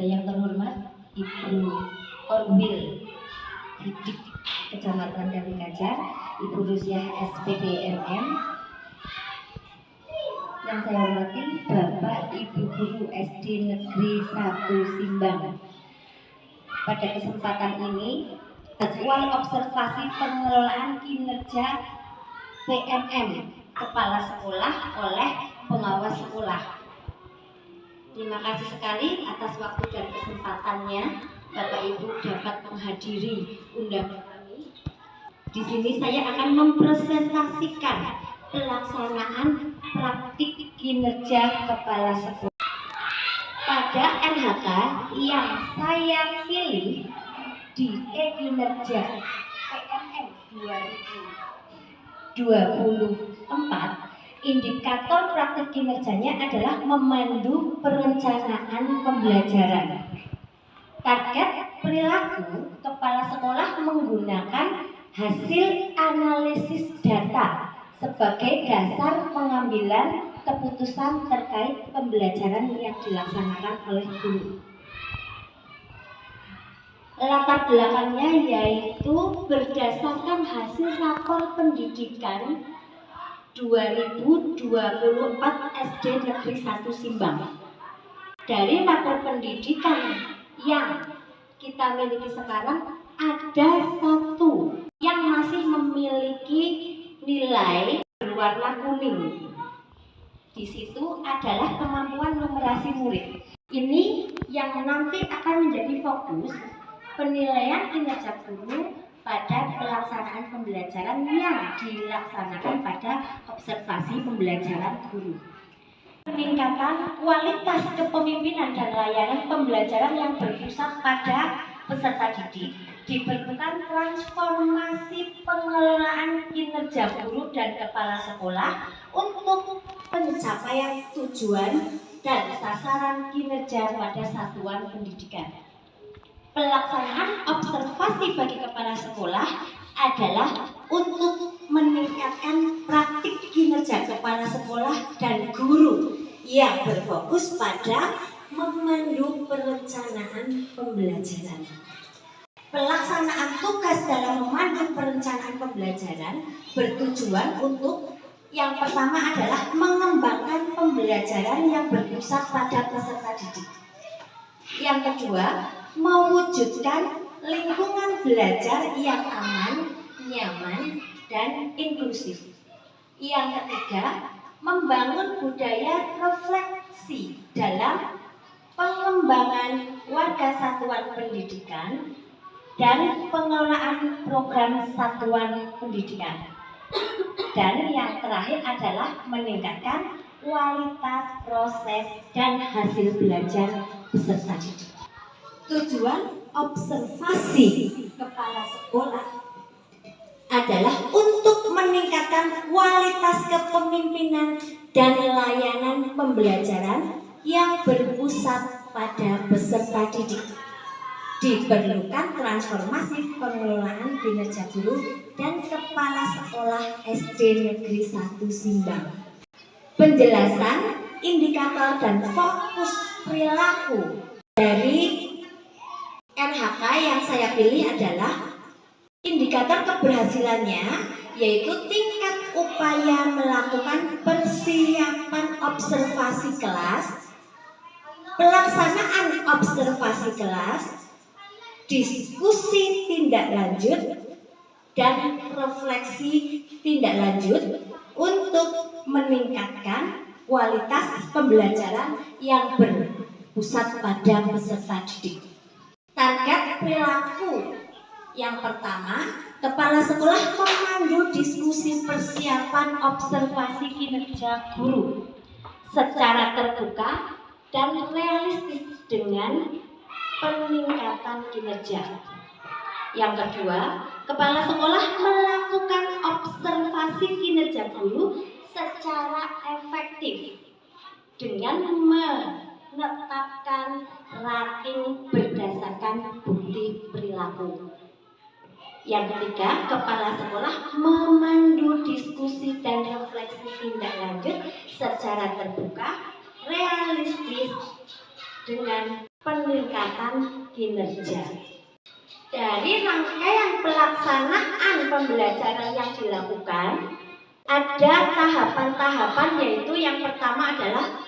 yang terhormat Ibu Korwil Didik Kecamatan Kalikajar, Ibu Rusiah SPDMM, yang saya hormati Bapak Ibu Guru SD Negeri 1 Simbang. Pada kesempatan ini, jadwal observasi pengelolaan kinerja PMM Kepala Sekolah oleh pengawas sekolah. Terima kasih sekali atas waktu dan kesempatannya Bapak Ibu dapat menghadiri undangan kami. Di sini saya akan mempresentasikan pelaksanaan praktik kinerja kepala sekolah. Pada RHK yang saya pilih di kinerja PMM 2024, indikator praktik kinerjanya adalah memandu perencanaan pembelajaran. Target perilaku kepala sekolah menggunakan hasil analisis data sebagai dasar pengambilan keputusan terkait pembelajaran yang dilaksanakan oleh guru. Latar belakangnya yaitu berdasarkan hasil rapor pendidikan 2024 SD Negeri 1 Simbang. Dari rapor pendidikan yang kita miliki sekarang, ada satu yang masih memiliki nilai berwarna kuning. Di situ adalah kemampuan numerasi murid. Ini yang nanti akan menjadi fokus penilaian kinerja guru pada pelaksanaan pembelajaran yang dilaksanakan pada observasi pembelajaran guru. Peningkatan kualitas kepemimpinan dan layanan pembelajaran yang berpusat pada peserta didik, diperlukan transformasi pengelolaan kinerja guru dan kepala sekolah untuk pencapaian tujuan dan sasaran kinerja pada satuan pendidikan. Pelaksanaan observasi bagi kepala sekolah adalah untuk meningkatkan praktik kinerja kepala sekolah dan guru yang berfokus pada memandu perencanaan pembelajaran. Pelaksanaan tugas dalam memandu perencanaan pembelajaran bertujuan untuk yang pertama adalah mengembangkan pembelajaran yang berpusat pada peserta didik. Yang kedua, mewujudkan lingkungan belajar yang aman, nyaman, dan inklusif. Yang ketiga, membangun budaya refleksi dalam pengembangan warga satuan pendidikan dan pengelolaan program satuan pendidikan. Dan yang terakhir adalah meningkatkan kualitas proses dan hasil belajar peserta didik. Tujuan observasi kepala sekolah adalah untuk meningkatkan kualitas kepemimpinan dan layanan pembelajaran yang berpusat pada peserta didik. Diperlukan transformasi pengelolaan kinerja guru dan kepala sekolah SD Negeri 1 Simbang. Penjelasan indikator dan fokus perilaku dari RHK yang saya pilih adalah indikator keberhasilannya, yaitu tingkat upaya melakukan persiapan observasi kelas, pelaksanaan observasi kelas, diskusi tindak lanjut, dan refleksi tindak lanjut untuk meningkatkan kualitas pembelajaran yang berpusat pada peserta didik. Target perilaku yang pertama, kepala sekolah memandu diskusi persiapan observasi kinerja guru secara terbuka dan realistis dengan peningkatan kinerja. Yang kedua, kepala sekolah melakukan observasi kinerja guru secara efektif dengan menetapkan ranking berdasarkan bukti perilaku. Yang ketiga, kepala sekolah memandu diskusi dan refleksi tindak lanjut secara terbuka, realistis dengan peningkatan kinerja. Dari rangkaian pelaksanaan pembelajaran yang dilakukan, ada tahapan-tahapan, yaitu yang pertama adalah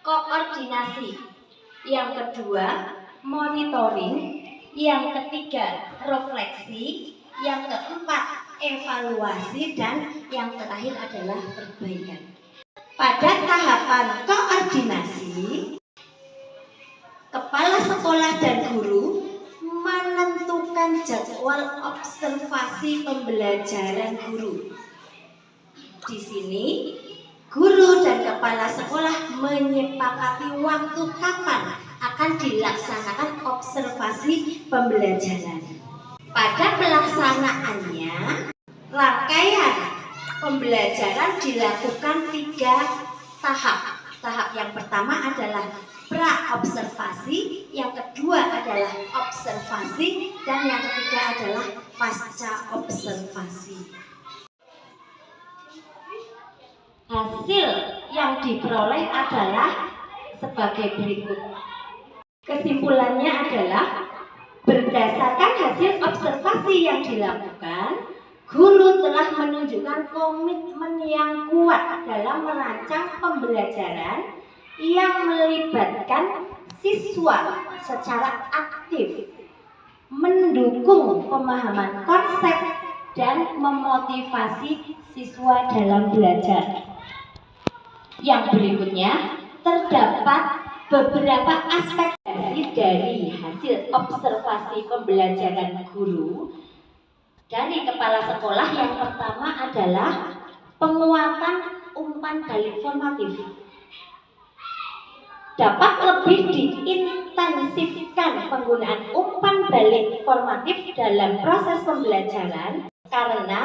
koordinasi, yang kedua monitoring, yang ketiga refleksi, yang keempat evaluasi, dan yang terakhir adalah perbaikan. Pada tahapan koordinasi, kepala sekolah dan guru menentukan jadwal observasi pembelajaran guru. Di sini, guru dan kepala sekolah menyepakati waktu kapan akan dilaksanakan observasi pembelajaran. Pada pelaksanaannya, rangkaian pembelajaran dilakukan 3 tahap. Tahap yang pertama adalah pra-observasi, yang kedua adalah observasi, dan yang ketiga adalah pasca observasi. Hasil yang diperoleh adalah sebagai berikut. Kesimpulannya adalah berdasarkan hasil observasi yang dilakukan, guru telah menunjukkan komitmen yang kuat dalam merancang pembelajaran yang melibatkan siswa secara aktif, mendukung pemahaman konsep, dan memotivasi siswa dalam belajar. Yang berikutnya, terdapat beberapa aspek dari hasil observasi pembelajaran guru dari kepala sekolah. Yang pertama adalah penguatan umpan balik formatif. Dapat lebih diintensifkan penggunaan umpan balik formatif dalam proses pembelajaran, karena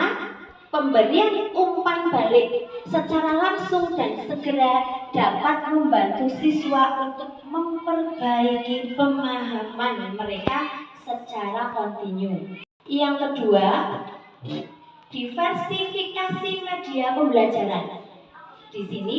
pemberian umpan balik secara langsung dan segera dapat membantu siswa untuk memperbaiki pemahaman mereka secara kontinu. Yang kedua, diversifikasi media pembelajaran. Di sini,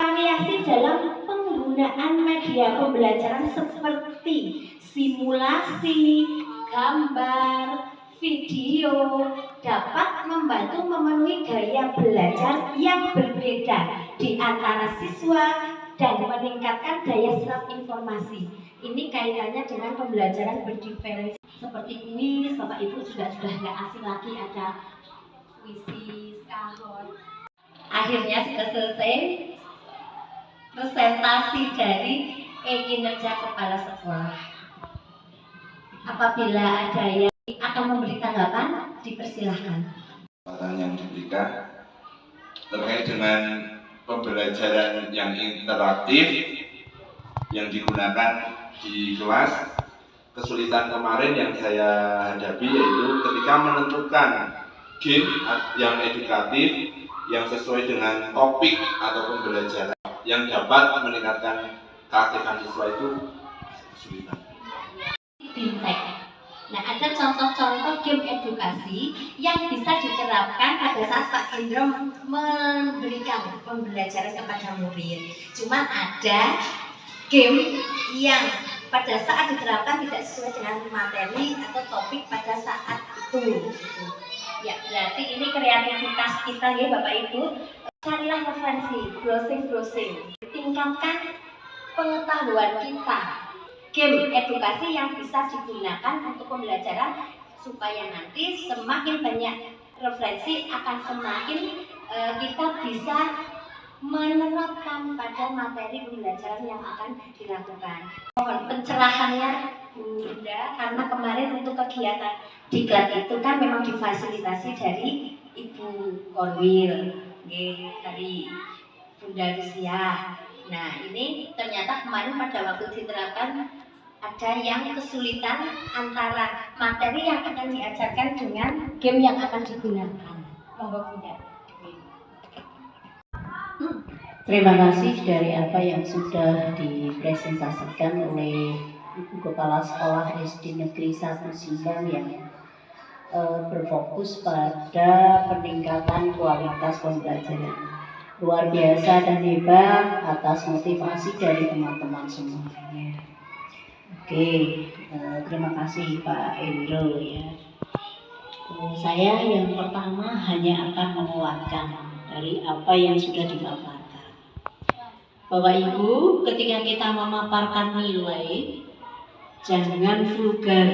variasi dalam penggunaan media pembelajaran seperti simulasi, gambar, video dapat membantu memenuhi gaya belajar yang berbeda di antara siswa dan meningkatkan daya serap informasi. Ini kaitannya dengan pembelajaran berdiferensiasi seperti kuis. Bapak Ibu sudah nggak asing lagi ada kuisis, kahon. Akhirnya sudah selesai presentasi dari kinerja kepala sekolah. Apabila ada yang akan memberi tanggapan, dipersilahkan. Yang diberikan terkait dengan pembelajaran yang interaktif yang digunakan di kelas, kesulitan kemarin yang saya hadapi yaitu ketika menentukan game yang edukatif yang sesuai dengan topik atau pembelajaran yang dapat meningkatkan keaktifan siswa itu kesulitan. Nah, ada contoh-contoh game edukasi yang bisa diterapkan pada saat Pak Hendro memberikan pembelajaran kepada murid. Cuma ada game yang pada saat diterapkan tidak sesuai dengan materi atau topik pada saat itu. Ya, berarti ini kreativitas kita ya Bapak Ibu. Carilah referensi, browsing, tingkatkan pengetahuan kita. Game edukasi yang bisa digunakan untuk pembelajaran supaya nanti semakin banyak referensi akan semakin kita bisa menerapkan pada materi pembelajaran yang akan dilakukan. Mohon pencerahannya Bunda, karena kemarin untuk kegiatan diklat itu kan memang difasilitasi dari Ibu Korwil, dari Bunda Rusia. Nah, ini ternyata kemarin pada waktu diterapkan ada yang kesulitan antara materi yang akan diajarkan dengan game yang akan digunakan. Monggo Bunda. Terima kasih dari apa yang sudah dipresentasikan oleh Ibu Kepala Sekolah SD Negeri 1 Simbang yang berfokus pada peningkatan kualitas pembelajaran. Luar biasa dan hebat atas motivasi dari teman-teman semuanya. Oke, terima kasih Pak Endro ya. Saya yang pertama hanya akan menguatkan dari apa yang sudah dipaparkan. Bapak Ibu, ketika kita memaparkan nilai, jangan vulgar.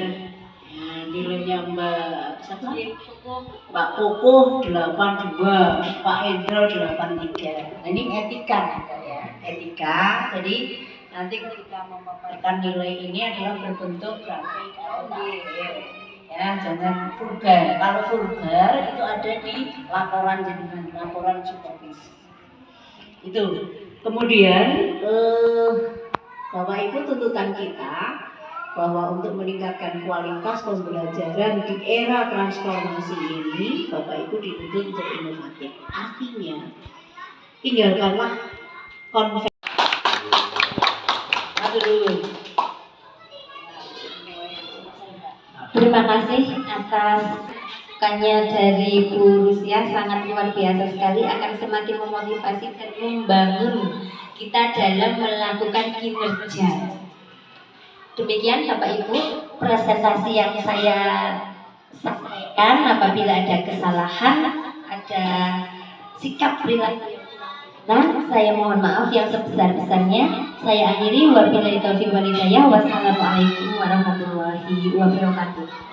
Nah, nilainya Mbak siapa? Mbak Koko 82, Pak Endro 83. Nah, ini etika ya, etika. Jadi nanti ketika memaparkan nilai ini adalah berbentuk grafik ya, jangan vulgar. Kalau vulgar itu ada di laporan jenengan, laporan supervisi. Itu. Kemudian Bapak Ibu, tuntutan kita bahwa untuk meningkatkan kualitas pembelajaran di era transformasi ini, Bapak Ibu dituntut untuk inovatif. Artinya, tinggalkanlah konvensi. Terima kasih atas masukannya dari Bu Rusia, sangat luar biasa sekali, akan semakin memotivasi dan membangun kita dalam melakukan kinerja. Demikian Bapak Ibu presentasi yang saya sampaikan. Apabila ada kesalahan, ada sikap perilaku yang saya mohon maaf yang sebesar-besarnya. Saya akhiri, wabillahi taufiq wal hidayah. Wassalamualaikum warahmatullahi wabarakatuh.